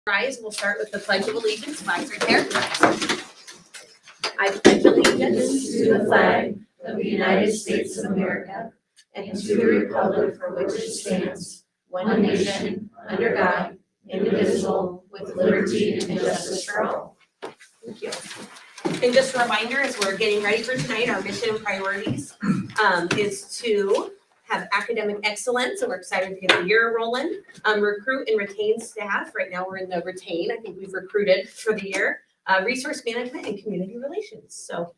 Rise, we'll start with the Pledge of Allegiance. Flags right there. I pledge allegiance to the flag of the United States of America and to the republic for which it stands, one nation, under God, indivisible, with liberty and justice for all. Thank you. And just a reminder, as we're getting ready for tonight, our mission and priorities is to have academic excellence, and we're excited to get the year rolling. Recruit and retain staff. Right now we're in the retain. I think we've recruited for the year. Resource management and community relations. So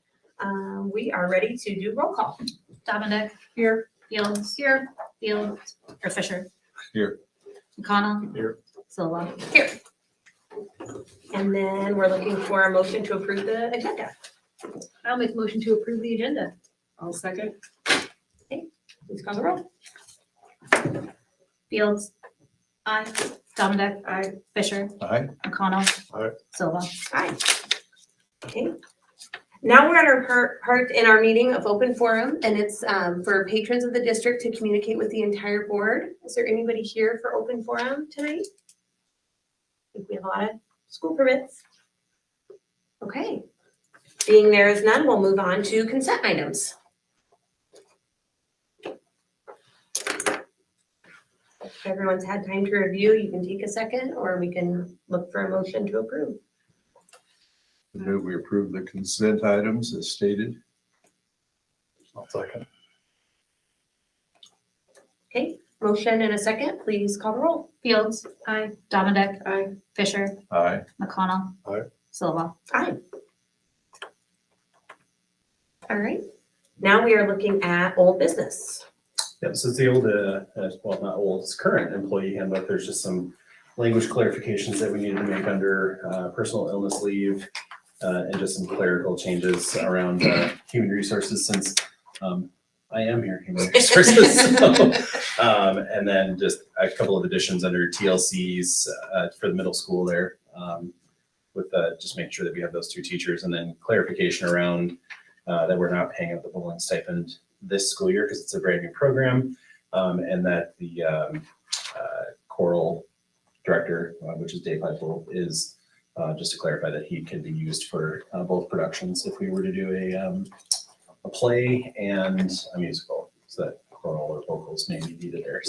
we are ready to do roll call. Dominic. Here. Fields. Here. Fields. Or Fisher. Here. McConnell. Here. Silva. Here. And then we're looking for a motion to approve the agenda. I'll make a motion to approve the agenda. I'll second. Please call the roll. Fields. Aye. Dominic. Aye. Fisher. Aye. McConnell. Aye. Silva. Aye. Okay. Now we're at our part in our meeting of open forum, and it's for patrons of the district to communicate with the entire board. Is there anybody here for open forum tonight? I think we have a lot of school permits. Okay. Being there is none, we'll move on to consent items. If everyone's had time to review, you can take a second, or we can look for a motion to approve. I move we approve the consent items as stated. I'll second. Okay, motion and a second, please call the roll. Fields. Aye. Dominic. Aye. Fisher. Aye. McConnell. Aye. Silva. Aye. All right, now we are looking at old business. Yep, so it's the old, well, not old, it's current employee handbook. There's just some language clarifications that we needed to make under personal illness leave and just some clerical changes around human resources since I am here, human resources. So, and then just a couple of additions under TLCs for the middle school there with just making sure that we have those two teachers, and then clarification around that we're not paying out the bowling stipend this school year because it's a brand new program, and that the choral director, which is Dave Heifel, is just to clarify that he can be used for both productions if we were to do a play and a musical, so that choral or vocals may be needed there.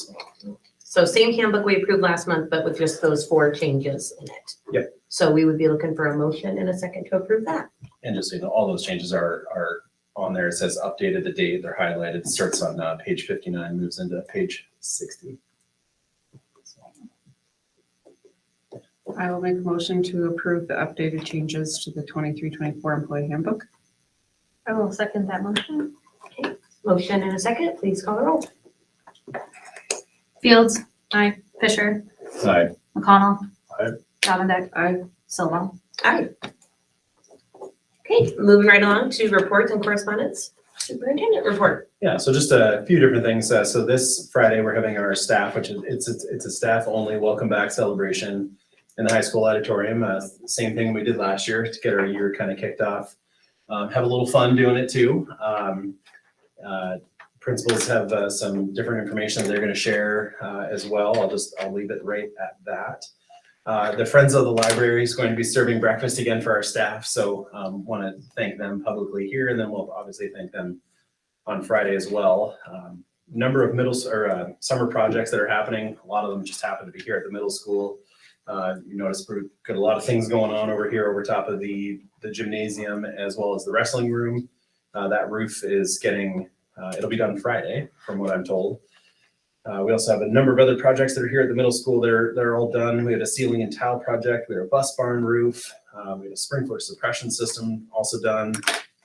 So same handbook we approved last month, but with just those 4 changes in it. Yep. So we would be looking for a motion and a second to approve that. And just so you know, all those changes are on there. It says updated the date, they're highlighted. It starts on page 59, moves into page 60. I will make a motion to approve the updated changes to the 23-24 employee handbook. I will second that motion. Okay, motion and a second, please call the roll. Fields. Aye. Fisher. Aye. McConnell. Aye. Dominic. Aye. Silva. Aye. Okay, moving right along to reports and correspondence. Superintendent report. Yeah, so just a few different things. So this Friday, we're having our staff, which is it's a staff only welcome back celebration in the high school auditorium. Same thing we did last year to get our year kind of kicked off. Have a little fun doing it too. Principals have some different information they're going to share as well. I'll leave it right at that. The Friends of the Library is going to be serving breakfast again for our staff, so want to thank them publicly here, and then we'll obviously thank them on Friday as well. Number of summer projects that are happening. A lot of them just happen to be here at the middle school. You notice we've got a lot of things going on over here over top of the gymnasium as well as the wrestling room. That roof is getting, it'll be done Friday from what I'm told. We also have a number of other projects that are here at the middle school. They're all done. We had a ceiling and tile project. We had a bus barn roof. We had a sprinkler suppression system also done.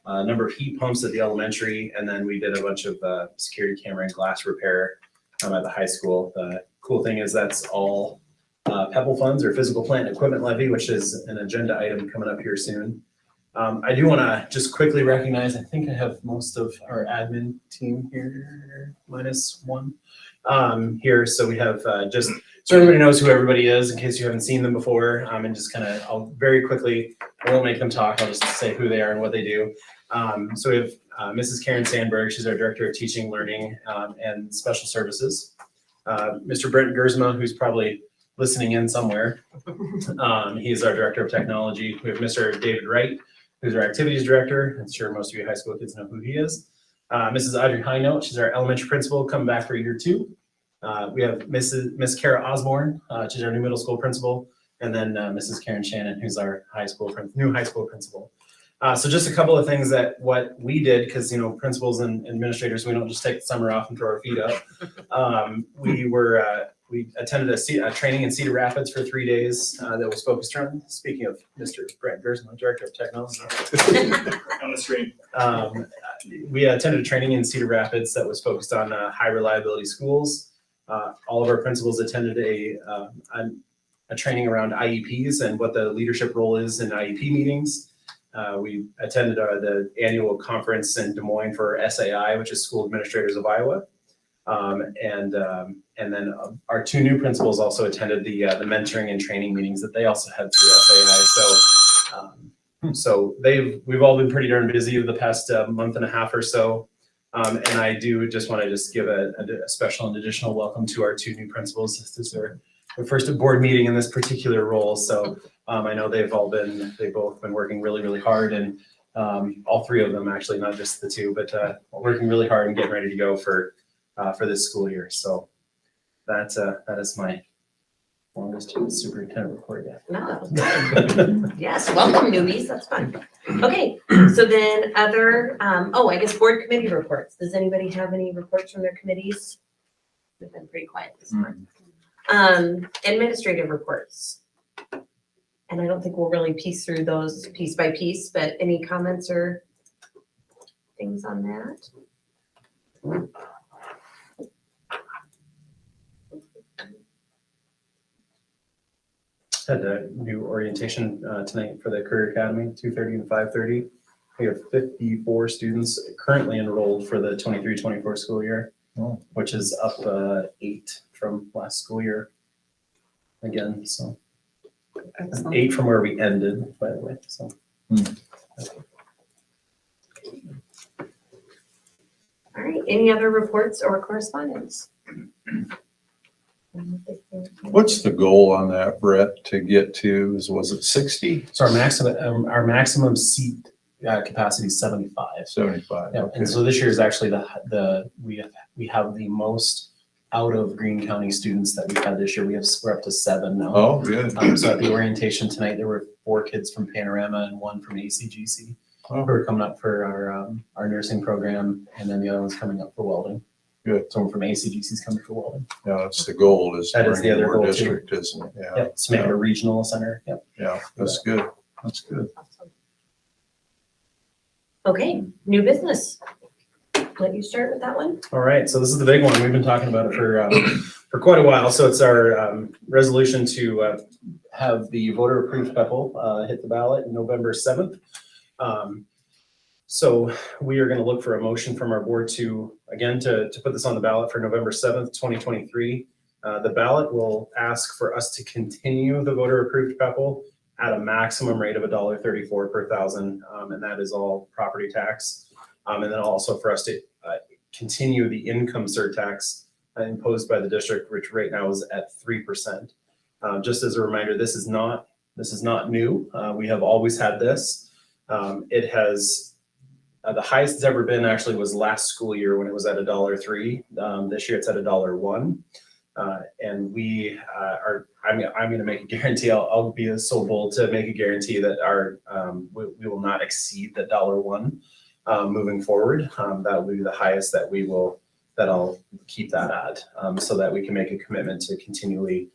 A number of heat pumps at the elementary, and then we did a bunch of security camera and glass repair at the high school. The cool thing is that's all PEPAL funds or physical plant and equipment levy, which is an agenda item coming up here soon. I do want to just quickly recognize, I think I have most of our admin team here, minus one here. So we have just, so everybody knows who everybody is in case you haven't seen them before. And just kind of, I'll very quickly, I won't make them talk. I'll just say who they are and what they do. So we have Mrs. Karen Sandberg. She's our Director of Teaching, Learning, and Special Services. Mr. Brent Gersma, who's probably listening in somewhere. He's our Director of Technology. We have Mr. David Wright, who's our Activities Director. I'm sure most of you high school kids know who he is. Mrs. Audrey Highnote, she's our Elementary Principal, coming back for year 2. We have Miss Kara Osborne, she's our new middle school principal, and then Mrs. Karen Shannon, who's our new high school principal. So just a couple of things that what we did, because principals and administrators, we don't just take the summer off and throw our feet up. We attended a training in Cedar Rapids for 3 days that was focused on, speaking of Mr. Brett Gersman, Director of Technology. On the screen. We attended a training in Cedar Rapids that was focused on high reliability schools. All of our principals attended a training around IEPs and what the leadership role is in IEP meetings. We attended the annual conference in Des Moines for SAI, which is School Administrators of Iowa. And then our 2 new principals also attended the mentoring and training meetings that they also had through SAI. So we've all been pretty darn busy the past month and a half or so. And I do just want to give a special and additional welcome to our 2 new principals. This is their first board meeting in this particular role. So I know they've both been working really, really hard, and all 3 of them actually, not just the 2, but working really hard and getting ready to go for this school year. So that is my longest superintendent report yet. No. Yes, welcome newbies, that's fun. Okay, so then I guess board committee reports. Does anybody have any reports from their committees? They've been pretty quiet this month. Administrative reports. And I don't think we'll really piece through those piece by piece, but any comments or things on that? Had a new orientation tonight for the Career Academy, 2:30 and 5:30. We have 54 students currently enrolled for the 23-24 school year, which is up 8 from last school year. Again, so Excellent. 8 from where we ended, by the way. So. All right, any other reports or correspondence? What's the goal on that, Brett, to get to, was it 60? So our maximum seat capacity is 75. 75. Yeah, Okay. and so this year is actually we have the most out of Greene County students that we've had this year. We're up to 7 now. Oh, good. So at the orientation tonight, there were 4 kids from Panorama and 1 from ACGC Oh. who are coming up for our nursing program, and then the other one's coming up for welding. Good. Someone from ACGC is coming for welding. Yeah, that's the goal, is to That is bring the in other more goal, too. district, isn't it? Yeah. Yep, to make it a regional center. Yep. Yeah, that's good. That's good. Awesome. Okay, new business. Let you start with that one. All right, so this is the big one. We've been talking about it for quite a while. So it's our resolution to have the voter approved PEPAL hit the ballot November 7th. So we are going to look for a motion from our board to put this on the ballot for November 7th, 2023. The ballot will ask for us to continue the voter approved PEPAL at a maximum rate of $1.34 per thousand, and that is all property tax. And then also for us to continue the income surtax imposed by the district, which right now is at 3%. Just as a reminder, this is not new. We have always had this. It has the highest it's ever been actually was last school year when it was at $1.03. This year it's at $1.01. And we I'm going to make a guarantee. I'll be so bold to make a guarantee that we will not exceed the $1.01 moving forward. That will be the highest that I'll keep that at, so that we can make a commitment to continually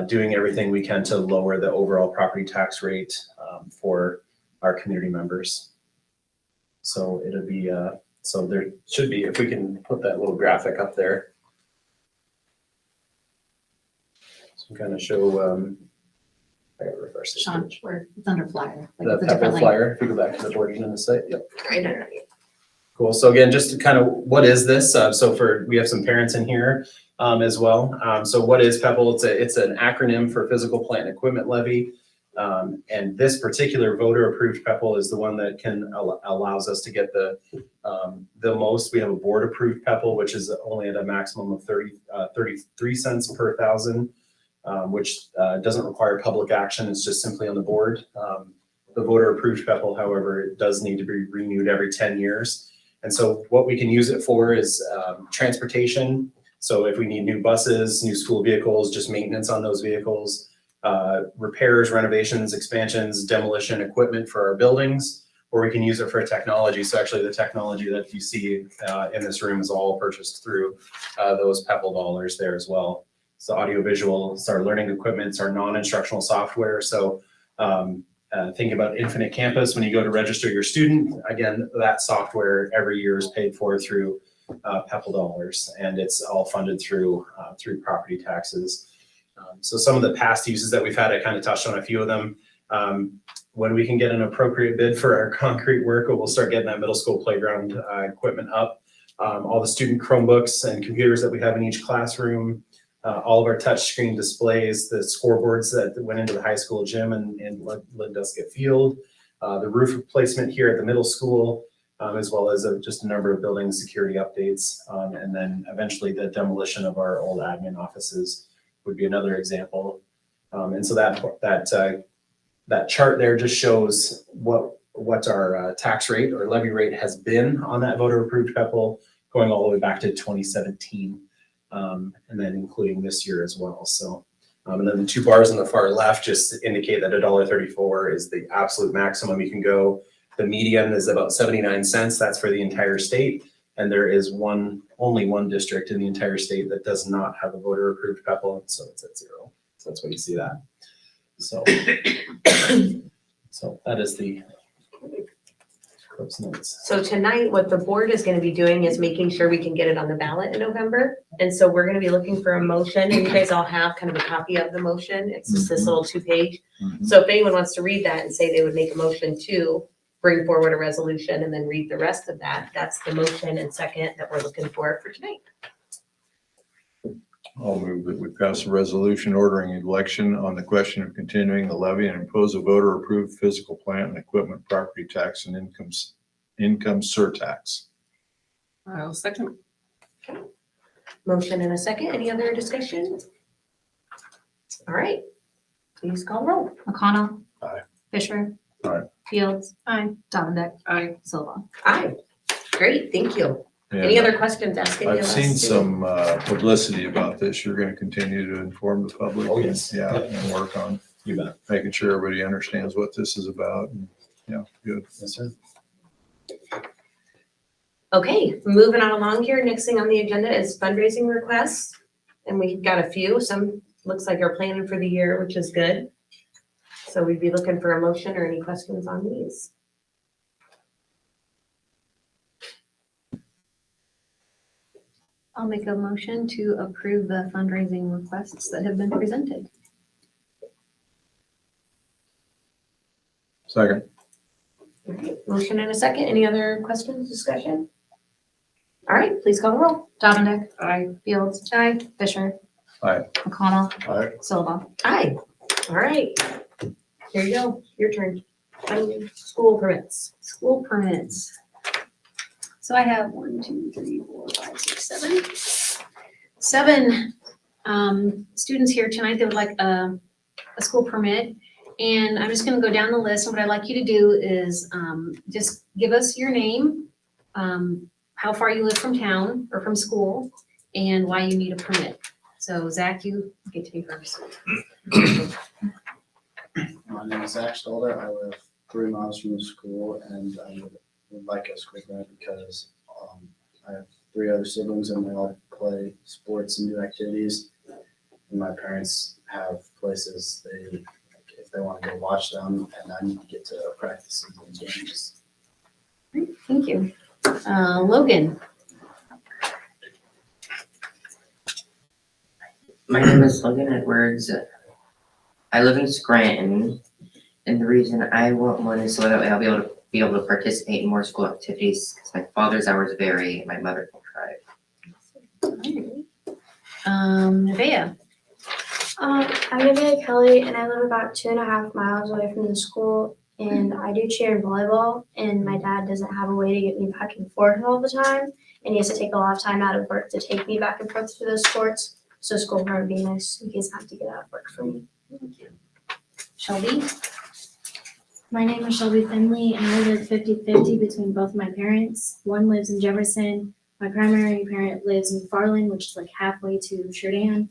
doing everything we can to lower the overall property tax rate for our community members. So it'll be so there should be, if we can put that little graphic up there. So kind of show, I gotta reverse this. Sean, page. it's under flyer. Like The it's a different pepper link. flyer, if you go back to the board in the site, yep. Right underneath. Cool. So again, just to kind of, what is this? We have some parents in here as well. So what is PEPAL? It's an acronym for Physical Plant and Equipment Levy. And this particular voter approved PEPAL is the one that allows us to get the most. We have a board approved PEPAL, which is only at a maximum of 33 cents per thousand. which doesn't require public action. It's just simply on the board. The voter-approved PEPAL, however, it does need to be renewed every 10 years. And so what we can use it for is transportation. So if we need new buses, new school vehicles, just maintenance on those vehicles, repairs, renovations, expansions, demolition equipment for our buildings, or we can use it for technology. So actually the technology that you see in this room is all purchased through those PEPAL dollars there as well. So audiovisual, it's our learning equipment, it's our non-instructional software. So think about Infinite Campus. When you go to register your student, again, that software every year is paid for through PEPAL dollars, and it's all funded through property taxes. So some of the past uses that we've had, I kind of touched on a few of them. When we can get an appropriate bid for our concrete work, we'll start getting that middle school playground equipment up. All the student Chromebooks and computers that we have in each classroom, all of our touchscreen displays, the scoreboards that went into the high school gym and Lindusket Field, the roof replacement here at the middle school, as well as just a number of building security updates, and then eventually the demolition of our old admin offices would be another example. And so that chart there just shows what our tax rate or levy rate has been on that voter-approved PEPAL going all the way back to 2017. And then including this year as well. So, and then the two bars on the far left just indicate that $1.34 is the absolute maximum you can go. The median is about 79 cents. That's for the entire state. And there is only one district in the entire state that does not have a voter approved PEPAL. So it's at 0. So that's why you see that. So, so that is the notes. So tonight, what the board is going to be doing is making sure we can get it on the ballot in November. And so we're going to be looking for a motion, and you guys all have kind of a copy of the motion. It's just this little 2-page. So if anyone wants to read that and say they would make a motion to bring forward a resolution and then read the rest of that, that's the motion and second that we're looking for tonight. I'll move that we pass a resolution ordering election on the question of continuing the levy and impose a voter-approved physical plant and equipment property tax and income surtax. I'll second. Motion and a second. Any other discussion? All right. Please call roll. McConnell. Aye. Fisher. Aye. Fields. Aye. Dominic. Aye. Silva. Aye. Great, thank you. Any And other questions? Ask any of I've us. seen some publicity about this. You're going to continue to inform the public. Oh, yes. Yeah, and work on You bet. making sure everybody understands what this is about. And, yeah, good. Yes, sir. Okay, moving on along here. Next thing on the agenda is fundraising requests. And we've got a few. Some looks like are planning for the year, which is good. So we'd be looking for a motion or any questions on these. I'll make a motion to approve the fundraising requests that have been presented. Second. All right, motion and a second. Any other questions, discussion? All right, please call the roll. Dominic. Aye. Fields. Aye. Fisher. Aye. McConnell. Aye. Silva. Aye. All right. Here you go. Your turn. School permits. School permits. So I have 1, 2, 3, 4, 5, 6, 7 students here tonight that would like a school permit. And I'm just gonna go down the list, and what I'd like you to do is just give us your name, how far you live from town or from school, and why you need a permit. So Zach, you get to be first. My name is Zach Stolder. I live 3 miles from the school, and I would like a school grant because I have 3 other siblings and they all play sports and do activities. And my parents have places if they want to go watch them, and I need to get to practices and games. Great, thank you. Logan. My name is Logan Edwards. I live in Scranton, and the reason I want one is so that way I'll be able to participate in more school activities because my father's hours vary and my mother can drive. Nevaeh. I'm Nevaeh Kelly, and I live about 2.5 miles away from the school, and I do cheer and volleyball, and my dad doesn't have a way to get me back and forth all the time, and he has to take a lot of time out of work to take me back and forth to those sports. So school permit would be nice in case I have to get out of work for me. Shelby? My name is Shelby Finley, and I live 50-50 between both my parents. One lives in Jefferson. My primary parent lives in Farland, which is like halfway to Sheridan.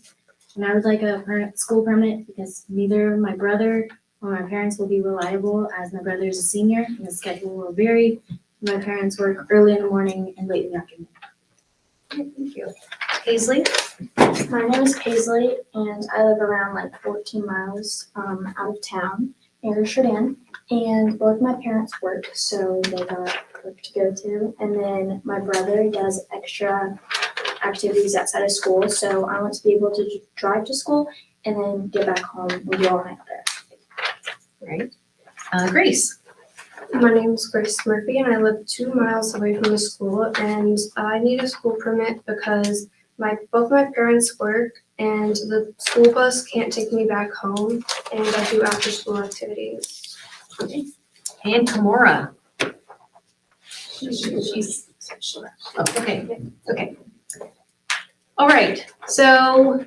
And I would like a school permit because neither my brother or my parents will be reliable, as my brother is a senior and the schedule will vary. My parents work early in the morning and late in the afternoon. Thank you. Paisley? My name is Paisley, and I live around like 14 miles out of town near Sheridan. And both my parents work, so they got work to go to. And then my brother does extra activities outside of school, so I want to be able to drive to school and then get back home and do all my other activities. Right. Grace? My name is Grace Murphy and I live 2 miles away from the school, and I need a school permit because both my parents work and the school bus can't take me back home, and I do after school activities. And Kamora? She's, oh, okay. All right, so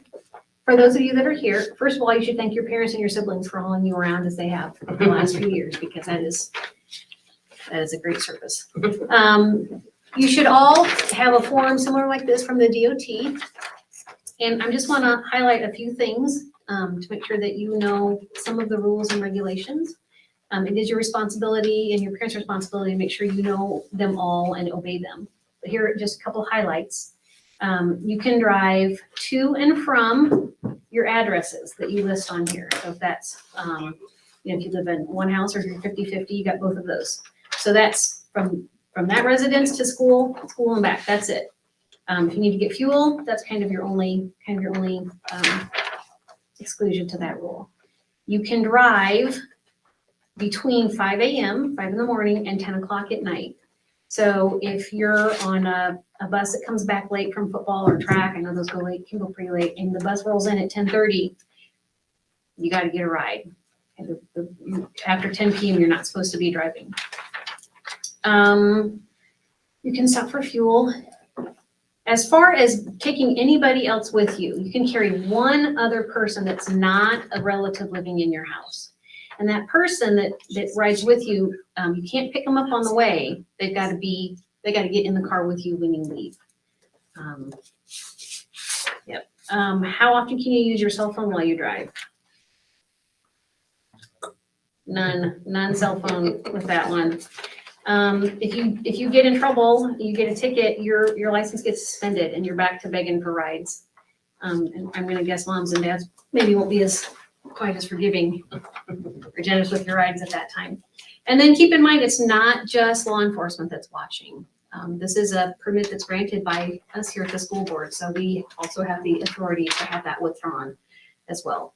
for those of you that are here, first of all, you should thank your parents and your siblings for hauling you around as they have for the last few years, because that is a great service. You should all have a form similar like this from the DOT. And I just want to highlight a few things to make sure that you know some of the rules and regulations. It is your responsibility and your parents' responsibility to make sure you know them all and obey them. But here are just a couple highlights. You can drive to and from your addresses that you list on here. So if that's, if you live in one house or you're 50-50, you got both of those. So that's from that residence to school and back. That's it. If you need to get fuel, that's kind of your only exclusion to that rule. You can drive between 5 a.m., 5 in the morning, and 10 o'clock at night. So if you're on a bus that comes back late from football or track, I know those go late, can go pretty late, and the bus rolls in at 10:30, you got to get a ride. And after 10 p.m., you're not supposed to be driving. You can stop for fuel. As far as taking anybody else with you, you can carry one other person that's not a relative living in your house. And that person that rides with you, you can't pick them up on the way. They got to get in the car with you when you leave. How often can you use your cell phone while you drive? None cell phone with that one. If you get in trouble, you get a ticket, your license gets suspended and you're back to begging for rides. And I'm gonna guess moms and dads maybe won't be quite as forgiving or generous with your rides at that time. And then keep in mind, it's not just law enforcement that's watching. This is a permit that's granted by us here at the school board. So we also have the authority to have that withdrawn as well.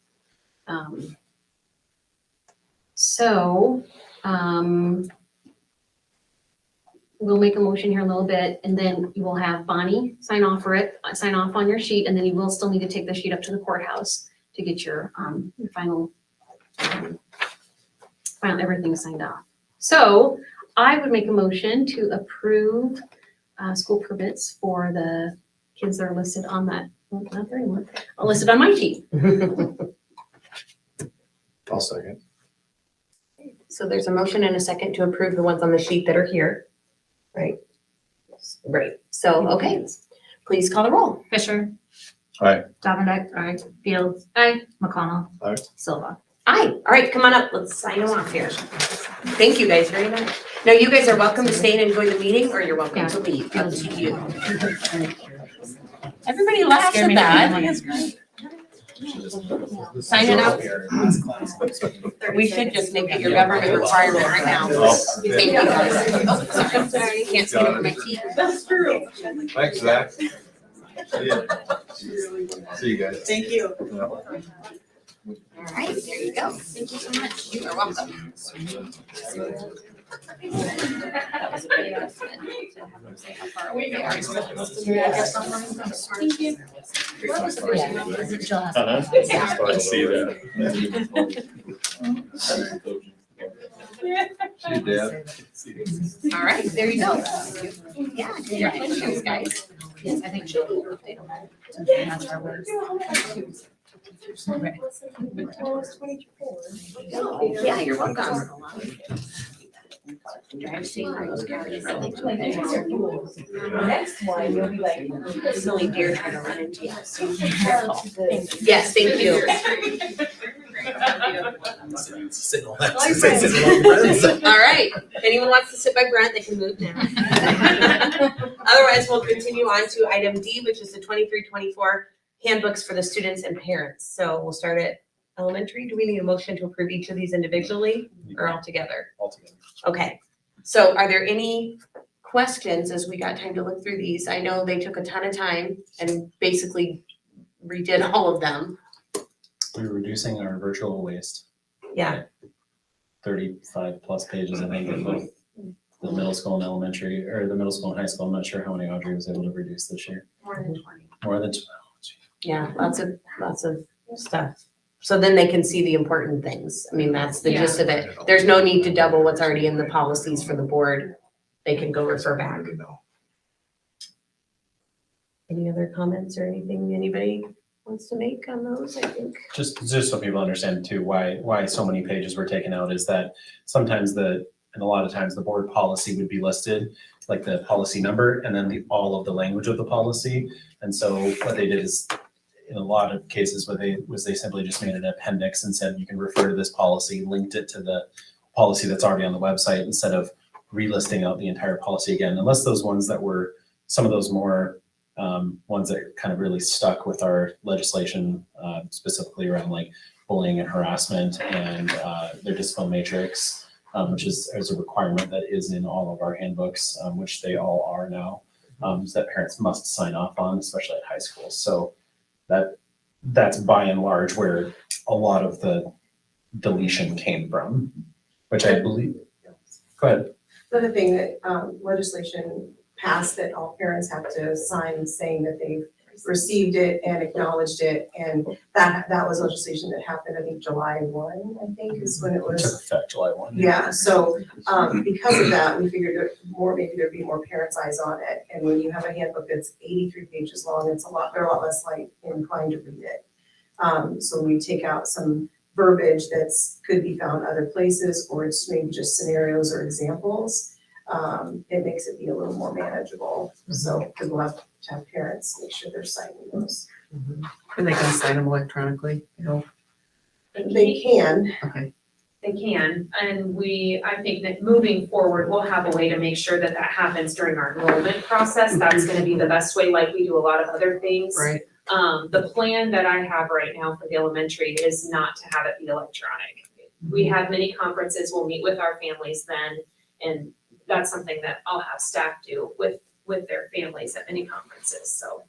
We'll make a motion here in a little bit, and then you will have Bonnie sign off on your sheet, and then you will still need to take the sheet up to the courthouse to get your final everything signed off. So I would make a motion to approve school permits for the kids that are listed on that, well, not there anymore, listed on my sheet. I'll second. So there's a motion and a second to approve the ones on the sheet that are here, right? Right, so, okay, please call the roll. Fisher. Aye. Davenport. Aye. Fields. Aye. McConnell. Aye. Silva. Aye, all right, come on up, let's sign them off here. Thank you guys very much. Now, you guys are welcome to stay and enjoy the meeting, or you're welcome to leave, up to you. Everybody laughs at that. Sign it out. We should just make it your government requirement right now. Thank you guys. Oh, sorry, can't see over my teeth. That's true. Thanks, Zach. See ya. See you guys. Thank you. Yeah. All right, there you go. Thank you so much. You are welcome. That was a good estimate to have them say how far away they are. Thank you. What was the first one? I see that. See you, Dad. All right, there you go. Yeah, congratulations, guys. Yes, I think she'll update them all. So she has our words. Yeah, you're welcome. Next one, you'll be like, it's only deer trying to run into you. Yes, thank you. Sitting on that, sitting on friends. All right, if anyone wants to sit by Brent, they can move now. Otherwise, we'll continue on to item D, which is the 23-24 handbooks for the students and parents. So we'll start at elementary. Do we need a motion to approve each of these individually or all together? Altogether. Okay, so are there any questions as we got time to look through these? I know they took a ton of time and basically redid all of them. We're reducing our virtual waste. Yeah. 35 plus pages, I think, in both the middle school and elementary, or the middle school and high school. I'm not sure how many Audrey was able to reduce this year. More than 20. More than 12. Yeah, lots of stuff. So then they can see the important things. I mean, that's the gist of it. There's no need to double what's already in the policies for the board. They can go refer back. Any other comments or anything anybody wants to make on those, I think? Just so people understand too, why so many pages were taken out is that sometimes and a lot of times the board policy would be listed, like the policy number, and then all of the language of the policy. And so what they did is, in a lot of cases, they simply just made an appendix and said, you can refer to this policy, linked it to the policy that's already on the website instead of relisting out the entire policy again, unless those ones that were, some of those more ones that kind of really stuck with our legislation, specifically around like bullying and harassment and their discipline matrix, which is a requirement that is in all of our handbooks, which they all are now, that parents must sign off on, especially at high school. So that's by and large where a lot of the deletion came from, which I believe, go ahead. Another thing that legislation passed that all parents have to sign saying that they've received it and acknowledged it. And that was legislation that happened, I think, July 1, I think, is when it It took was. effect July 1. Yeah, so because of that, we figured maybe there'd be more parents' eyes on it. And when you have a handbook that's 83 pages long, they're a lot less inclined to read it. So we take out some verbiage could be found other places, or it's maybe just scenarios or examples. It makes it be a little more manageable. So, because we'll have to have parents make sure they're signing those. And they can sign them electronically, They can. Okay. They can, and I think that moving forward, we'll have a way to make sure that happens during our enrollment process. That's gonna be the best way, like we do a lot of other things. Right. The plan that I have right now for the elementary is not to have it be electronic. We have many conferences, we'll meet with our families then, and that's something that I'll have staff do with their families at many conferences, so.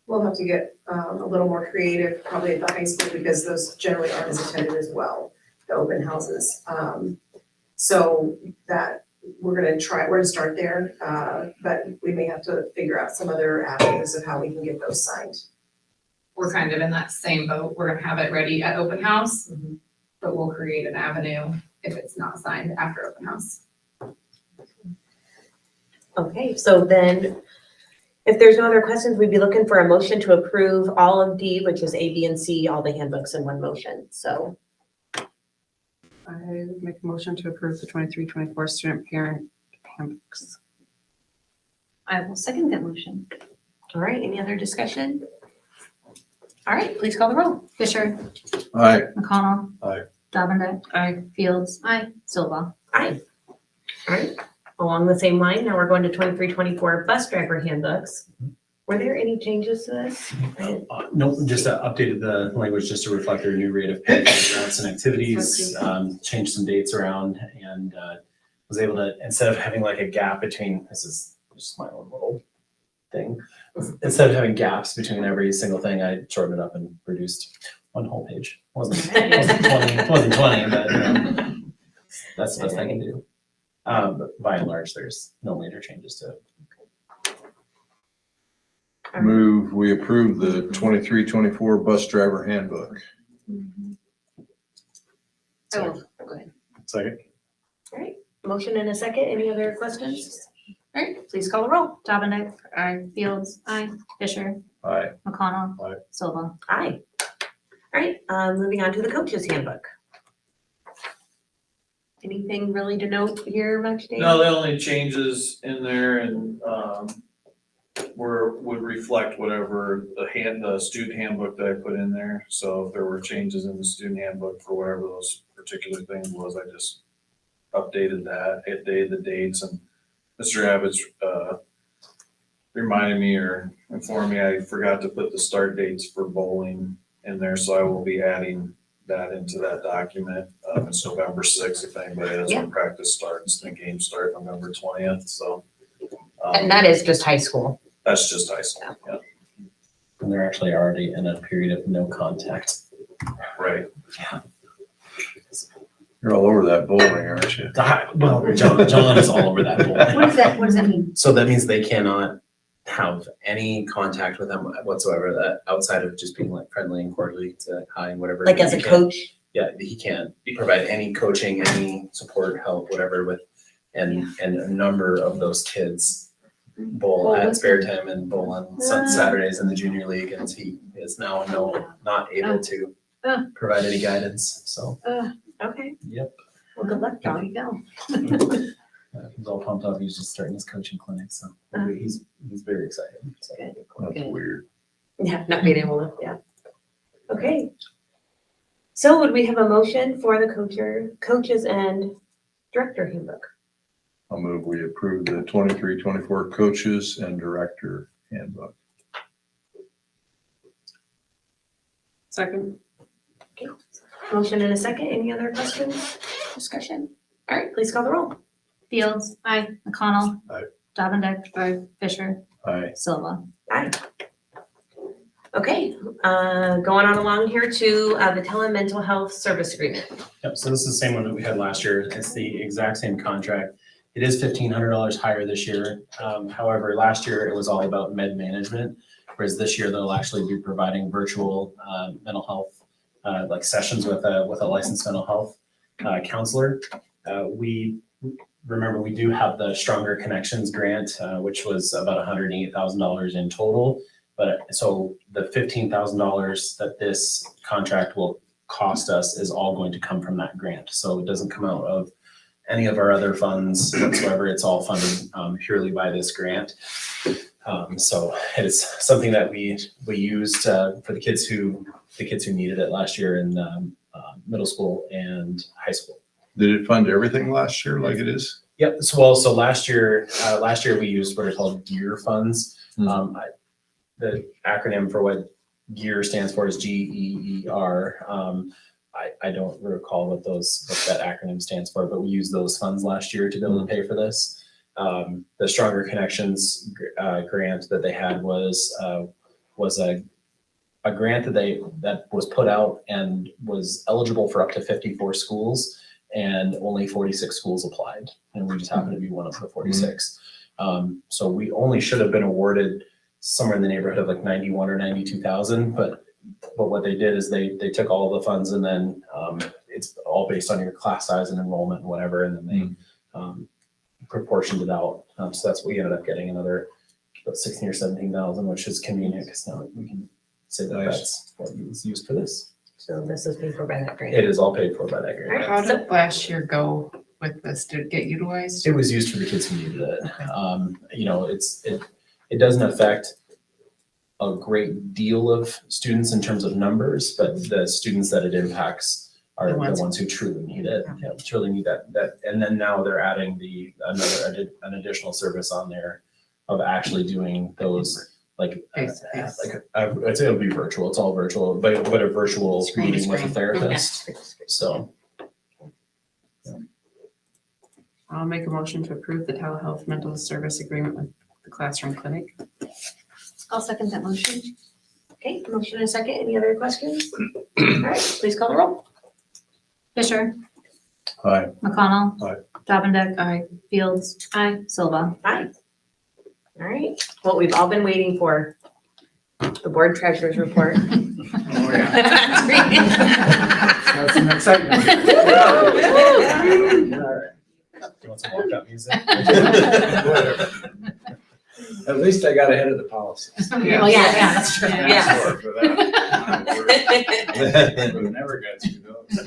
We'll have to get a little more creative probably at the high school because those generally aren't as attended as well, the open houses. So that we're gonna start there, but we may have to figure out some other avenues of how we can get those signed. We're kind of in that same boat. We're gonna have it ready at open house, but we'll create an avenue if it's not signed after open house. Okay, so then if there's no other questions, we'd be looking for a motion to approve all of D, which is A, B, and C, all the handbooks in one motion. So I make a motion to approve the 23-24 student parent handbooks. I will second that motion. all right, any other discussion? All right, please call the roll. Fisher, Aye. McConnell. Aye. Davender, Aye. Fields. Aye. Silva. Aye. All right, along the same line, now we're going to 23-24 bus driver handbooks. Were there any changes to this? Nope, just updated the language just to reflect their new rate of pay for grants and activities, changed some dates around, and was able to, instead of having like a gap between, this is just my own little thing, instead of having gaps between every single thing, I shortened it up and reduced one whole page. Wasn't 20, but that's the best I can do. But by and large, there's no major changes to it. Move, we approve the 23-24 bus driver handbook. Oh, go ahead. Second. All right, motion and a second. Any other questions? All right, please call the roll. Davin, Aye. Fields, aye. Fisher, Aye. McConnell. Aye. Silva. Aye. All right, moving on to the coaches handbook. Anything really to note here much, Dave? No, the only changes in there and, would reflect whatever the student handbook that I put in there. So if there were changes in the student handbook for whatever those particular things was, I just updated that, the dates, and Mr. Abbott's, reminded me or informed me I forgot to put the start dates for bowling in there, so I will be adding that into that document. It's November 6th, if anybody has when practice starts, the games start November 20th, so. And that is just high school. That's just high school, yeah. And they're actually already in a period of no contact. Right. You're all over that bowling, aren't you? Well, John is all over that What bowl. does that mean? So that means they cannot have any contact with them whatsoever, that outside of just being like friendly and cordially to hi and whatever. Like as a He can't- coach? Yeah, he can't provide any coaching, any support, help, whatever with, and a number of those kids bowl at spare time and bowl on Saturdays in the junior league, and he is now not able to provide any guidance, so. Okay, Yep. well, good luck, There John. you go. He's all pumped up, he's just starting his coaching clinic, so he's very excited. So. That's weird. Yeah, not being able to, yeah. Okay. So would we have a motion for the coaches and director handbook? I'll move we approve the 23-24 coaches and director handbook. Second. Motion in a second. Any other questions? Discussion. All right, please call the roll. Fields, aye. McConnell. Aye. Davin, Aye. Fisher, Aye. Silva. Aye. Okay, going on along here to the telemental health service agreement. Yep, so this is the same one that we had last year. It's the exact same contract. It is $1,500 higher this year. However, last year it was all about med management, whereas this year they'll actually be providing virtual mental health like sessions with a licensed mental health counselor. We do have the Stronger Connections grant, which was about $108,000 in total. But so the $15,000 that this contract will cost us is all going to come from that grant. So it doesn't come out of any of our other funds whatsoever. It's all funded purely by this grant. So it is something that we used for the kids who needed it last year in middle school and high school. Did it fund everything last year like it is? Yep. So last year we used what are called GEAR funds. The acronym for what GEAR stands for is GEER. I don't recall what that acronym stands for, but we used those funds last year to be able to pay for this. The Stronger Connections grant that they had was a grant that was put out and was eligible for up to 54 schools, and only 46 schools applied, and we just happened to be one of the 46. So we only should have been awarded somewhere in the neighborhood of like 91 or 92,000, but what they did is they took all the funds, and then it's all based on your class size and enrollment and whatever, and then they proportioned it out. So that's what we ended up getting, another about 16 or 17,000, which is convenient because now we can say that that's what was used for this. So this is paid for by that grant. It is all paid for by that grant. How did last year go with this? Did it get utilized? It was used for the kids who needed it. It doesn't affect a great deal of students in terms of numbers, but the students that it impacts are the ones who truly need it. Yeah, truly need that. And then now they're adding an additional service on there of actually doing those like I'd say it'll be virtual. It's all virtual, but a virtual meeting with a therapist. So. I'll make a motion to approve the telehealth mental service agreement with the classroom clinic. I'll second that motion. Okay, motion in a second. Any other questions? All right, please call the roll. Fisher, Aye. McConnell. Aye. Davin, Aye. Fields, aye. Silva. Aye. All right, what we've all been waiting for, the board treasurer's report. That's some excitement. You want some walkout music? At least I got ahead of the policies. Well, yeah, that's true. Yeah. Sure, for that. We've never got through those.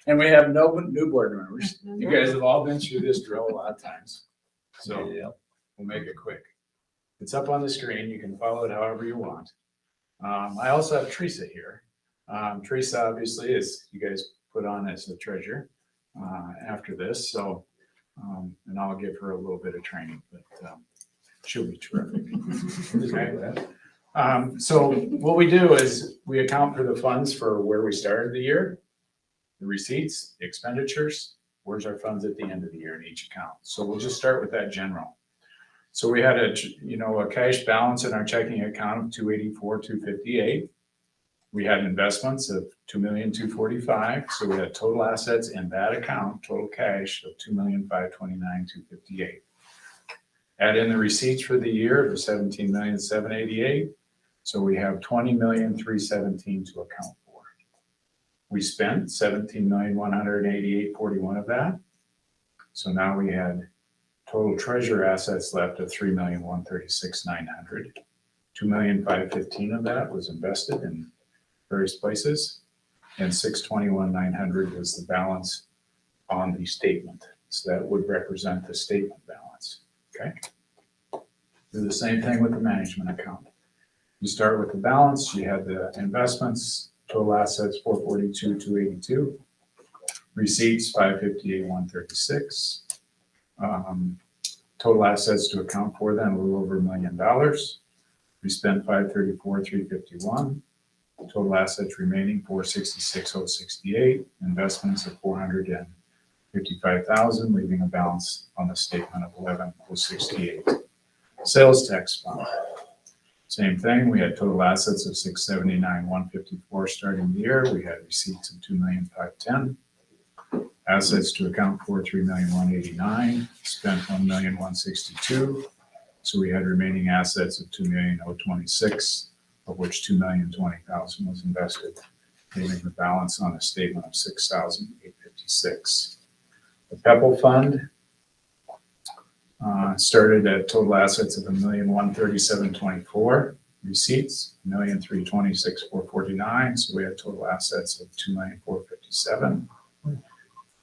And we have no new board members. You guys have all been through this drill a lot of times. So we'll make it quick. It's up on the screen. You can follow it however you want. I also have Teresa here. Teresa obviously is, you guys put on as the treasurer after this. So, and I'll give her a little bit of training, but she'll be terrific. Okay. So what we do is we account for the funds for where we started the year, the receipts, the expenditures, where's our funds at the end of the year in each account. So we'll just start with that general. So we had a cash balance in our checking account of $284,258. We had investments of $2,245,000. So we had total assets in that account, total cash of $2,529,258. Add in the receipts for the year of $17,788,000. So we have $20,317,000 to account for. We spent $17,188,041 of that. So now we had total treasure assets left of $3,136,900. $2,515,000 of that was invested in various places, and $621,900 was the balance on the statement. So that would represent the statement balance. Okay. Do the same thing with the management account. You start with the balance. You have the investments, total assets $442,282, receipts $558,136. Total assets to account for then a little over $1 million. We spent $534,351. Total assets remaining $466,068. Investments of $455,000, leaving a balance on the statement of $11,068. Sales tax fund. Same thing. We had total assets of $679,154 starting the year. We had receipts of $2,510,000. Assets to account for $3,189,000, spent $1,162,000. So we had remaining assets of $2,026,000, of which $2,020,000 was invested, leaving the balance on a statement of $6,856. The PEPAL fund started at total assets of $1,137,24, receipts $1,326,449. So we had total assets of $2,457,000.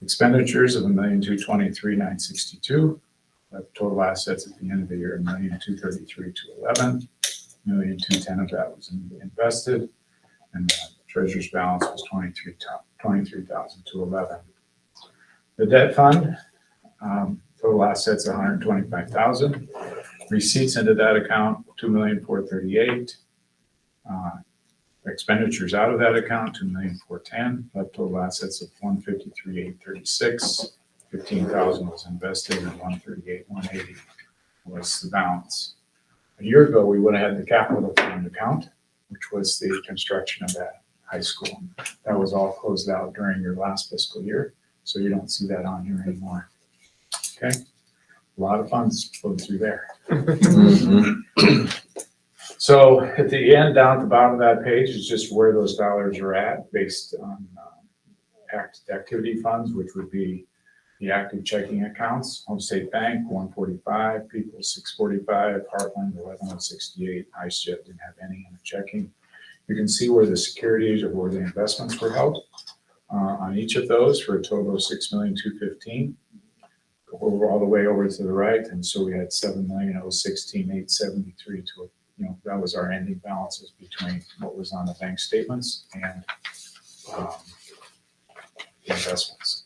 Expenditures of $1,223,962. Total assets at the end of the year, $1,233,211. $1,210,000 of that was invested, and the treasurer's balance was $23,211. The debt fund, total assets $125,000. Receipts into that account $2,438,000. Expenditures out of that account $2,410,000. Left total assets of $153,836. $15,000 was invested, and $138,180 was the balance. A year ago, we would have had the capital fund account, which was the construction of that high school. That was all closed out during your last fiscal year, so you don't see that on here anymore. Okay, a lot of funds flowed through there. So at the end, down at the bottom of that page is just where those dollars are at based on activity funds, which would be the active checking accounts. Home State Bank, 145, People's 645, Heartland, 11068, IceJet didn't have any in the checking. You can see where the securities or where the investments were held on each of those for a total of $6,215,000. Go over all the way over to the right, and so we had $7,016,873 to, that was our ending balances between what was on the bank statements and the investments.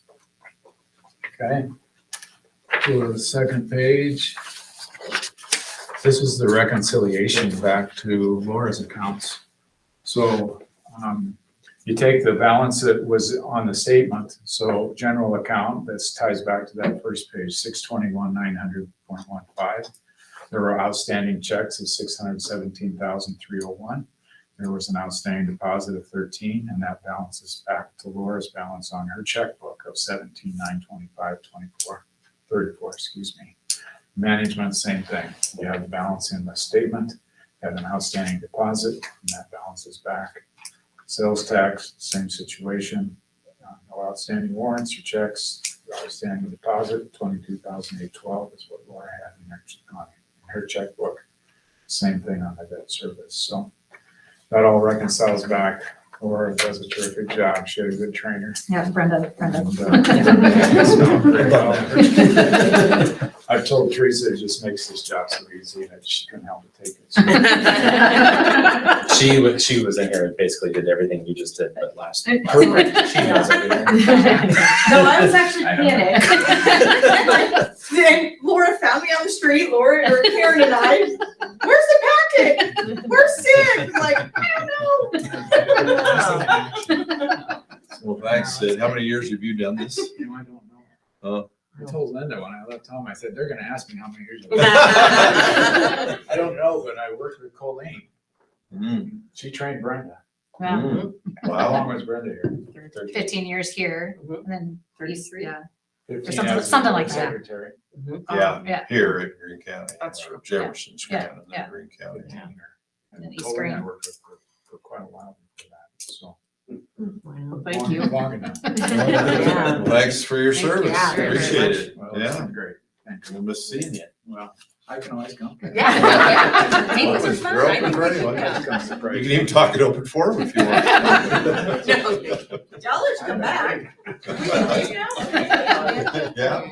Okay, go to the second page. This is the reconciliation back to Laura's accounts. So you take the balance that was on the statement, so general account, this ties back to that first page, 621,900.15. There were outstanding checks of 617,301. There was an outstanding deposit of 13, and that balances back to Laura's balance on her checkbook of 17,925.34, excuse me. Management, same thing. You have the balance in the statement, you have an outstanding deposit, and that balances back. Sales tax, same situation. No outstanding warrants or checks. outstanding deposit, 22,812 is what Laura had in her checkbook. Same thing on the debt service, so that all reconciles back. Laura does a terrific job, she had a good trainer. Yeah, Brenda. And, I've told Teresa it just makes this job so easy that she couldn't help but take it. She was in here and basically did everything you just did, but last. Right. She knows everything. No, I was actually I know. panicked. Then Laura found me on the street, Laura or Karen and I, where's the packet? Where's Sid? I'm like, I don't know. Well, thanks, Sid. How many years have you done this? I don't know. Oh. I told Linda when I left home, I said, they're gonna ask me how many years. I don't know, but I worked with Colleen. Mm. She trained Brenda. Yeah, Mm. How Wow. long was Brenda here? 15 years here, and then 33? yeah. 15 something- as something like that. secretary. Yeah, Yeah. here at Greene County. That's true. Jefferson, Yeah, Scranton, yeah. and Greene County. And And East Colleen I Green. worked with for quite a while for that, so. Well, thank you. Long enough. Well, thanks for your Thank you. service. Yeah, very Appreciate much. it. Well, it's Yeah, been great. Thank you. we'll miss seeing you. Well, I can always come. Yeah. Meetings are fun. You're I open think for we anyone. should, yeah. Come surprise You can even talk it open forum if you want. Tell her to come back. Yeah.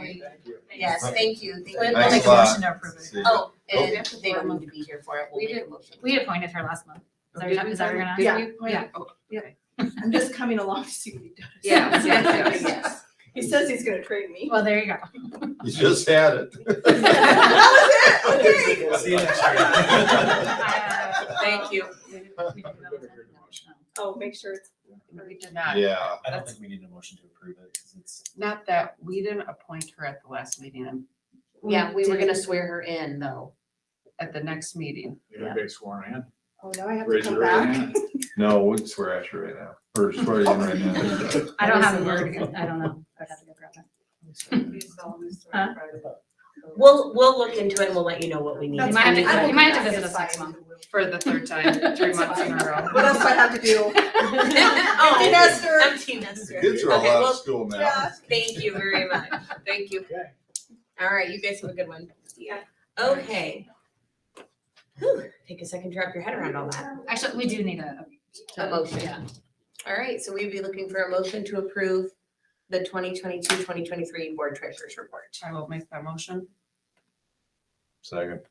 Yes, thank you. Thank We'll you. make Thanks a a lot. motion to approve it. See you. Oh, and they don't need to be here for it. We'll We make a did- motion. We appointed her last month. Is that what you're gonna ask? Yeah. Yeah. Oh, I'm just coming along to see what he does. Yes, yes, yes, yes. yes. He says he's gonna train me. Well, there you go. You just had it. That was it, okay. We'll see you next year. Thank you. Oh, make sure it's. We did not. Yeah. I don't think we need a motion to approve it, because it's. Not that, we didn't appoint her at the last meeting, Yeah, we were did gonna swear her in though. at the next meeting. Everybody sworn in. Oh, now I have to Raise come your right back. hand. No, we'll swear at you right now. Or swear you in right now. I don't have a word. I don't know. I'd have to go grab that. Huh? We'll look into it and we'll let you know what we need. You might have to, you might have to visit us next month. For the third time, 3 months in a row. What else do I have to do? Oh, Empty nester. Empty nester. Kids are all Okay, out well, of school now. Yeah. thank you very much. Thank you. Okay. All right, you guys have a good one. Yeah. Okay. Whew, take a second to wrap your head around all that. Actually, we do need a motion. Yeah. All right, so we'd be looking for a motion to approve the 2022-2023 board treasurer's report. I will make that motion. Second.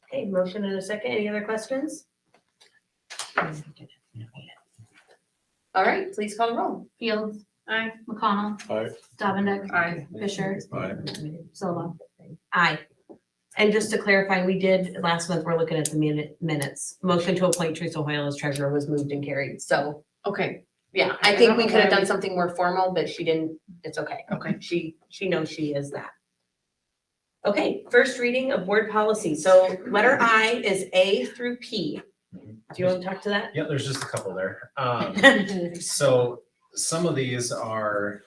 Okay, motion and a second. Any other questions? All right, please call the roll. Fields. Aye. McConnell. Aye. Davendek. Aye. Fisher. Aye. Silva. Aye. And just to clarify, we did, last month, we're looking at the minutes. Motion to appoint Teresa Hoyle as treasurer was moved and carried. So, Okay, yeah, I think we could have done something more formal, but she didn't, it's okay. okay. She knows she is that. Okay, first reading of board policy. So letter I is A through P. Do you want to talk to that? Yeah, there's just a couple there. So some of these are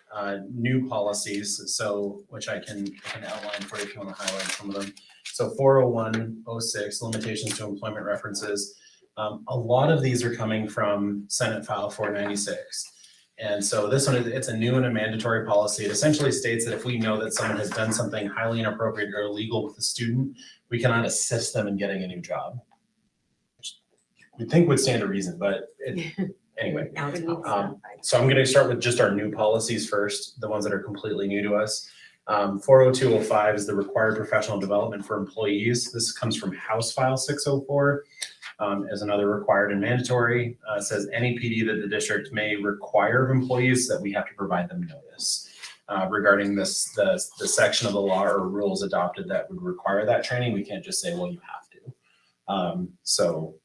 new policies, so which I can outline for you if you want to highlight some of them. So 40106, limitations to employment references. A lot of these are coming from Senate File 496. And so this one, it's a new and a mandatory policy. It essentially states that if we know that someone has done something highly inappropriate or illegal with a student, we cannot assist them in getting a new job. You'd think would stand to reason, but anyway. Now it's So I'm gonna start with just our new policies first, the ones that are completely new to us. 40205 is the required professional development for employees. This comes from House File 604 as another required and mandatory. It says any PD that the district may require of employees that we have to provide them notice. Regarding the section of the law or rules adopted that would require that training, we can't just say, well, you have to. So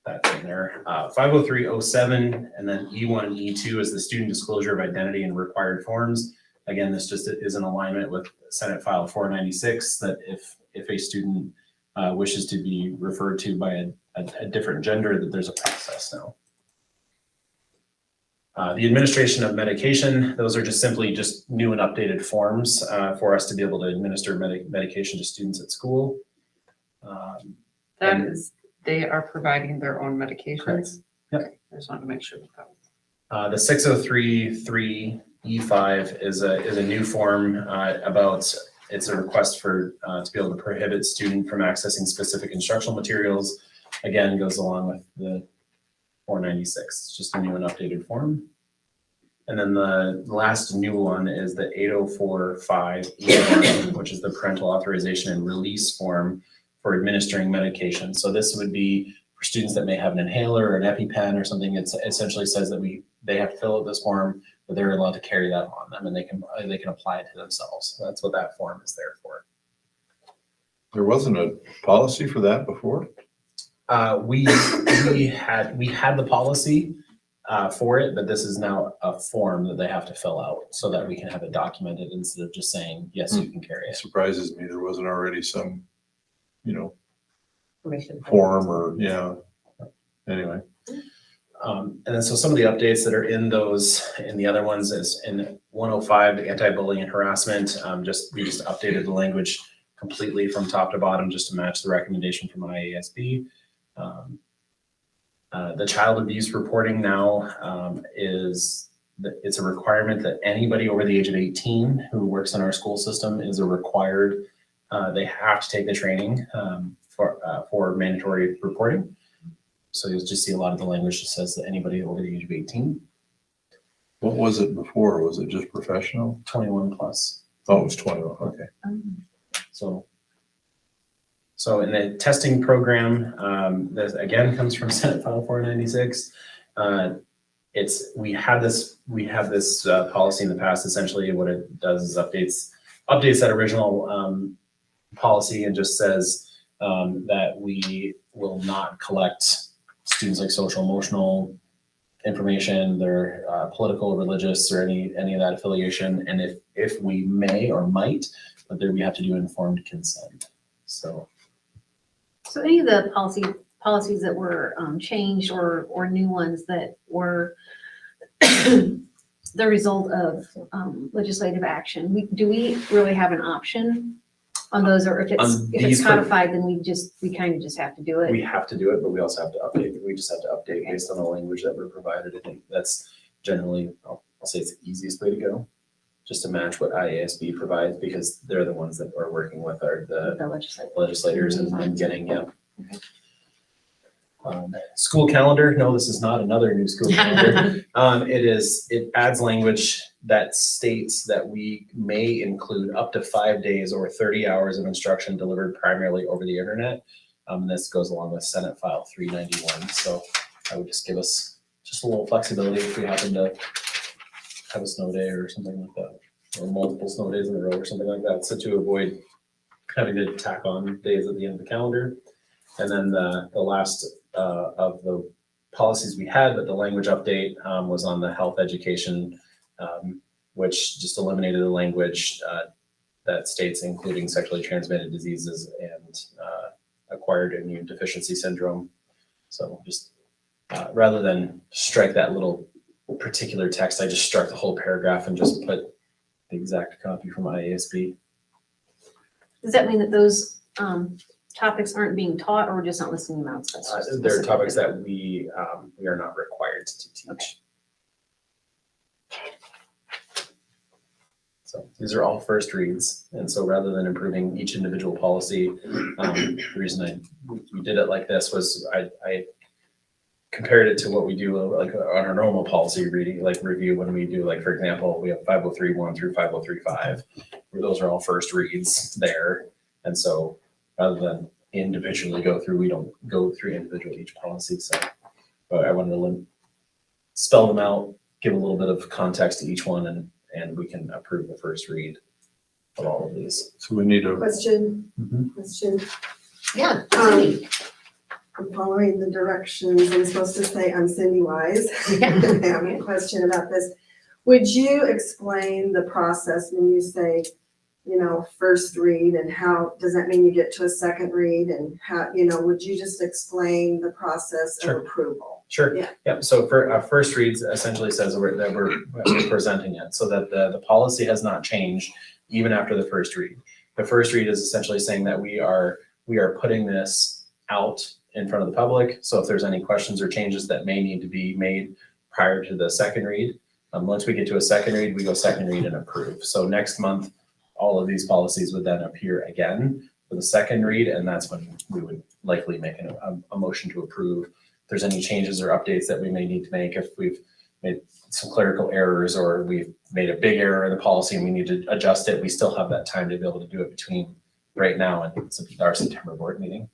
that's in there. 50307 and then E1 and E2 is the student disclosure of identity and required forms. Again, this just is in alignment with Senate File 496 that if a student wishes to be referred to by a different gender, that there's a process now. The administration of medication, those are just simply new and updated forms for us to be able to administer medication to students at school. That is, they are providing their own medications. Yep. I just wanted to make sure that. The 603.3 E5 is a new form about, it's a request for, to be able to prohibit student from accessing specific instructional materials. Again, goes along with the 496, it's just a new and updated form. And then the last new one is the 8045E1, which is the parental authorization and release form for administering medication. So this would be for students that may have an inhaler or an EpiPen or something. It essentially says that they have to fill out this form, but they're allowed to carry that on them and they can apply it to themselves. So that's what that form is there for. There wasn't a policy for that before? We had the policy for it, but this is now a form that they have to fill out so that we can have it documented instead of just saying, yes, you can carry It it. surprises me there wasn't already some, form or, anyway. And then so some of the updates that are in the other ones is in 105, the anti-bullying and harassment, we just updated the language completely from top to bottom just to match the recommendation from IASB. The child abuse reporting now it's a requirement that anybody over the age of 18 who works in our school system is required, they have to take the training for mandatory reporting. So you'll just see a lot of the language that says that anybody over the age of 18. What was it before? Was it just professional? 21 plus. Oh, it was 21, okay. So in the testing program, this again comes from Senate File 496. We have this policy in the past. Essentially, what it does is updates that original policy and just says that we will not collect students like social emotional information, their political, religious, or any of that affiliation. And if we may or might, but there we have to do informed consent. So any of the policies that were changed or new ones that were the result of legislative action, do we really have an option on those, or if it's codified, then we kind of just have to do it? we have to do it, but we also have to update. We just have to update based on the language that we're provided. I think that's generally, I'll say it's the easiest way to go, just to match what IASB provides, because they're the ones that are working with the legislators and getting, school calendar. No, this is not another new school calendar. It adds language that states that we may include up to 5 days or 30 hours of instruction delivered primarily over the internet. This goes along with Senate File 391. So I would just give us just a little flexibility if we happen to have a snow day or something like that, or multiple snow days in a row or something like that, so to avoid having to tack on days at the end of the calendar. And then the last of the policies we had, but the language update was on the health education, which just eliminated the language that states including sexually transmitted diseases and acquired immune deficiency syndrome. So just rather than strike that little particular text, I just struck the whole paragraph and just put the exact copy from IASB. Does that mean that those topics aren't being taught, or we're just not listing them out? There are topics that we are not required to teach. Okay. So these are all first reads, and so rather than improving each individual policy, the reason we did it like this was I compared it to what we do like on our normal policy review when we do, like, for example, we have 503.1 through 503.5, where those are all first reads there. And so rather than individually go through, we don't go through individual each policy. So but I wanted to spell them out, give a little bit of context to each one, and we can approve the first read of all of these. So we need a Question. Yeah. I'm following the directions. I'm supposed to say I'm Cindy Wise. I have a question about this. Would you explain the process when you say, first read, and how does that mean you get to a second read, and how, would you just explain the process of approval? Sure. Yeah. Yep. So for first reads essentially says that we're presenting it, so that the policy has not changed even after the first read. The first read is essentially saying that we are putting this out in front of the public. So if there's any questions or changes that may need to be made prior to the second read, Once we get to a second read, we go second read and approve. So next month, all of these policies would then appear again for the second read, and that's when we would likely make a motion to approve. If there's any changes or updates that we may need to make, if we've made some clerical errors or we've made a big error in the policy and we need to adjust it, we still have that time to be able to do it between right now and our September board meeting.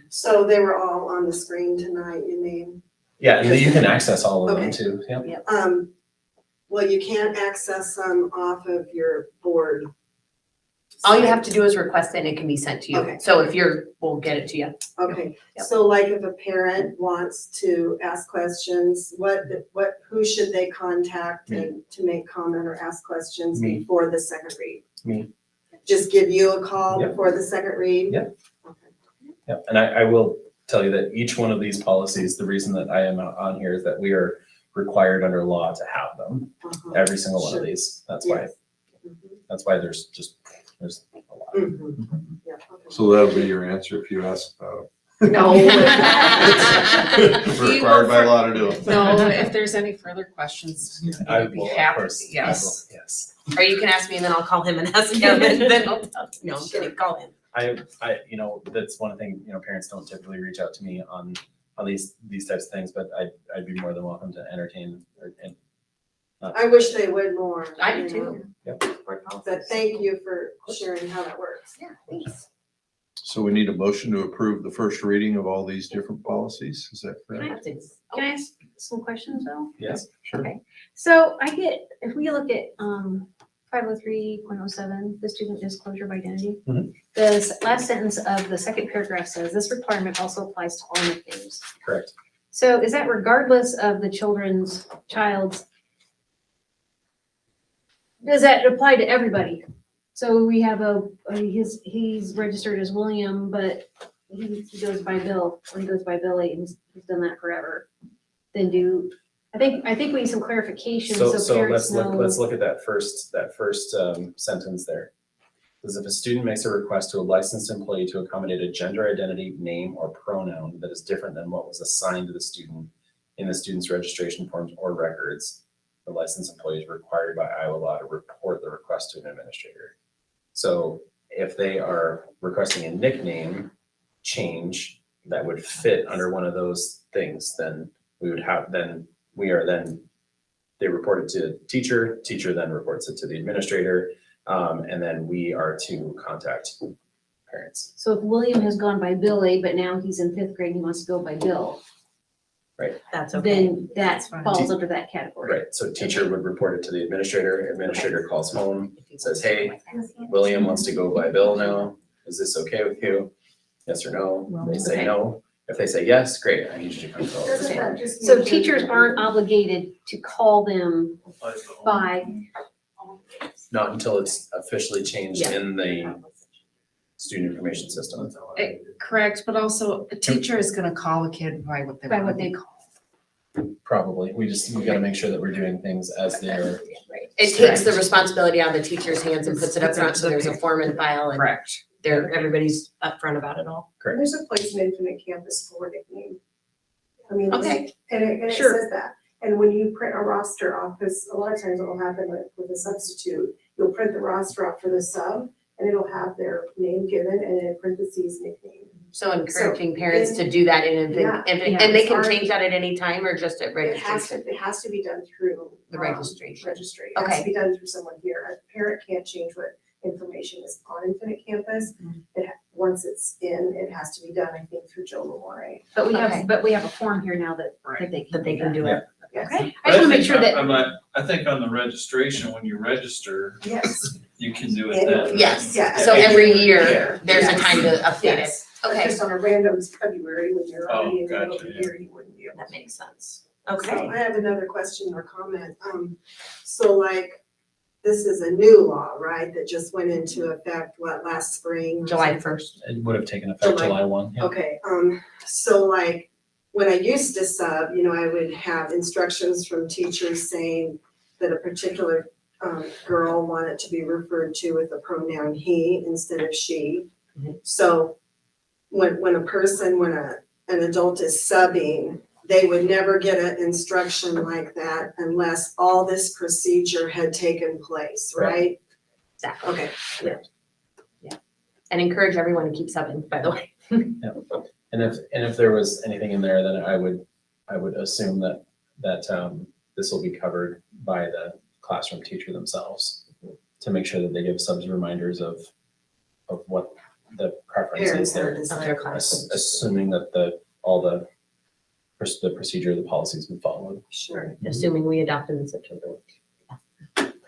So they were all on the screen tonight, you mean? Yeah, and you can access all of them Okay. too, yeah. Well, you can't access them off of your board. All you have to do is request it and it can be sent to you. Okay. So if we'll get it to you. Okay, Yep. so like if a parent wants to ask questions, who should they contact and to make comment or ask questions Me. before the second read? Me. Just give you a call Yep. before the second read? Yep. Yeah, and I will tell you that each one of these policies, the reason that I am on here is that we are required under law to have them, Uh-huh. every single one of Sure. these. That's why there's a lot. Mhm. Yeah, okay. So that'll be your answer if you ask about No. it. We're required by law to do it. No, if there's any further questions, I I'd be will, of happy, course, I yes. will, yes. Or you can ask me and then I'll call him and ask him and then I'll tell, no, I'm kidding, call him. That's one thing, parents don't typically reach out to me on these types of things, but I'd be more than welcome to entertain and I wish they would more. I do you know. too. Yep. But thank you for sharing how that works. Yeah, thanks. So we need a motion to approve the first reading of all these different policies, is that Can correct? I ask some questions though? yes, sure. Okay. So if we look at 503.07, the student disclosure of identity. Mhm. The last sentence of the second paragraph says, this requirement also applies to all nicknames. Correct. So is that regardless of the child's, does that apply to everybody? So we have he's registered as William, but he goes by Bill, or he goes by Billy, and he's done that forever. Then I think we need some clarification so parents know. Let's look at that first sentence there. Says if a student makes a request to a licensed employee to accommodate a gender identity, name, or pronoun that is different than what was assigned to the student in the student's registration forms or records, the licensed employee is required by Iowa law to report the request to an administrator. So if they are requesting a nickname change that would fit under one of those things, then they report it to teacher then reports it to the administrator, and then we are to contact parents. So if William has gone by Billy, but now he's in 5th grade and he wants to go by Bill, That's okay. then that That's fine. falls under that category. Right, so teacher would report it to the administrator calls home, says, hey, William wants to go by Bill now. Is this okay with you? Yes or no? They say Okay. no. If they say yes, great, I need you to come call. Doesn't that just So mean teachers gender- aren't obligated to call them by, Not until it's officially changed Yeah. in the student information system. Correct, but also a teacher is gonna call a kid by what they by want what to they be call. Probably, we gotta make sure that we're doing things as they're, It takes the responsibility out of the teacher's hands and puts it up front, so there's a form and file and correct. everybody's upfront about it all. There's a place in Infinite Campus for nickname. I mean, Okay. and it Sure. says that. And when you print a roster off, because a lot of times what will happen with a substitute, you'll print the roster off for the sub, and it'll have their name given and in parentheses nickname. So encouraging parents to do that Yeah. and they can change that at any time or just at registration? It has to be done through. The registration. Registry. It has to Okay. be done through someone here. A parent can't change what information is on Infinite Campus. Once it's in, it has to be done, I think, through Joe Lamore. But we Okay. have a form here now that they can do it. Yes. Okay, I just wanna make sure that, I think on the registration, when you register, Yes. you can do it then. Yes, Yes. so every year, Yeah. there's a time to update it. Yes. Okay, Just on a random February when you're already in the middle of gotcha, the yeah. year, you wouldn't be able that to. makes sense. So Okay. I have another question or comment. So like, this is a new law, right, that just went into effect, last spring? July 1st. it would have taken effect July. July 1. Yeah. Okay, so like, when I used to sub, I would have instructions from teachers saying that a particular girl wanted to be referred to with the pronoun he instead of she. Mhm. So when an adult is subbing, they would never get an instruction like that unless all this procedure had taken place, right? Exactly. Okay. And encourage everyone to keep subbing, by the way. And if there was anything in there, then I would assume that this will be covered by the classroom teacher themselves to make sure that they give subs reminders of what the preference is there. Of their class. Assuming that all the procedure, the policy's been followed. Sure. Assuming we adopt them in September.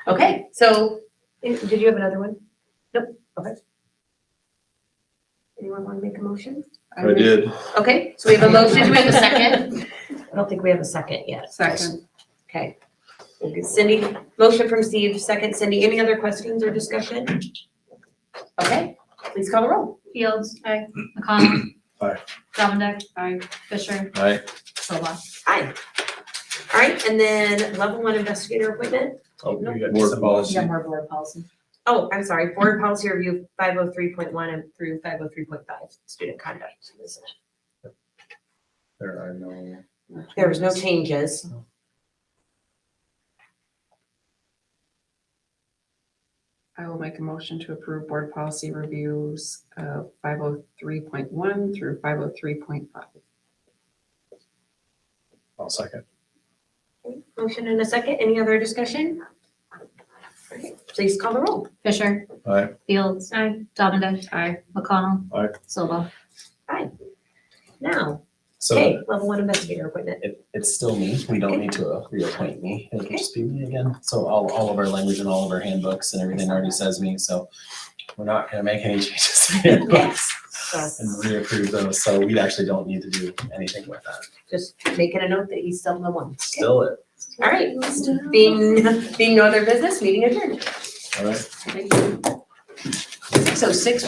Okay, so, did you have another one? Nope, okay. Anyone want to make a motion? I did. Okay, so we have a motion, do we have a second? I don't think we have a second yet. Second. Okay. Cindy, motion from Steve, second Cindy. Any other questions or discussion? Okay, please call the roll. Fields. Aye. McConnell. Aye. Dominic. Aye. Fisher. Aye. Silva. Aye. All right, and then level 1 investigator appointment. Oh, you got Board some policy. Yeah, more board policy. Oh, I'm sorry, board policy review 503.1 and through 503.5, student conduct. There are no. There was no changes. I will make a motion to approve board policy reviews of 503.1 through 503.5. I'll second. Motion and a second. Any other discussion? Okay, please call the roll. Fisher. Aye. Fields. Aye. Dominic. Aye. McConnell. Aye. Silva. Now, So okay, level 1 investigator appointment. it's still me. We don't need to reappoint me. It'll just be me again. So all of our language and all of our handbooks and everything already says me, so we're not gonna make any changes to the handbooks and reapprove those. So we actually don't need to do anything with that. Just making a note that he's still the one. Still it. All right, being no other business, meeting adjourned. All right. So 6